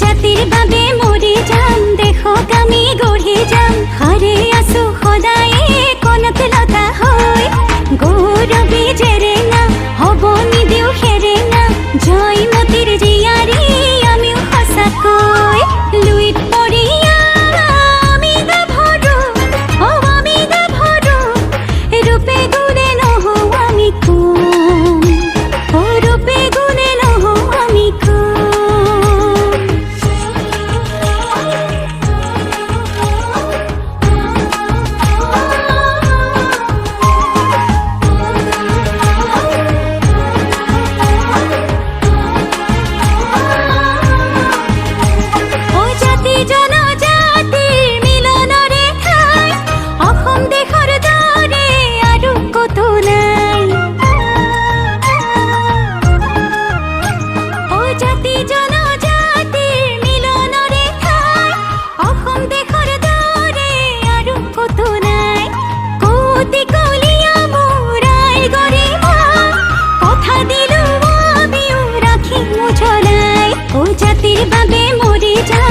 জাতিৰ বাবে মৰি যাম, দেশক আমি গঢ়ি যাম। হাৰে আছো সদায়ে কণত লতা হৈ, গৌৰৱী জেৰেঙা হ'ব নিদিও সেৰেঙা। জয়মতীৰ জীয়াৰী আমিও সঁচাকৈ, লুইত পৰিয়া আমি গাভৰু, আমি গাভৰু। ৰূপে গুণে নহওঁ আমি কম, ৰূপে গুণে নহওঁ আমি কম। জাতিৰ বাবে মৰি যাম।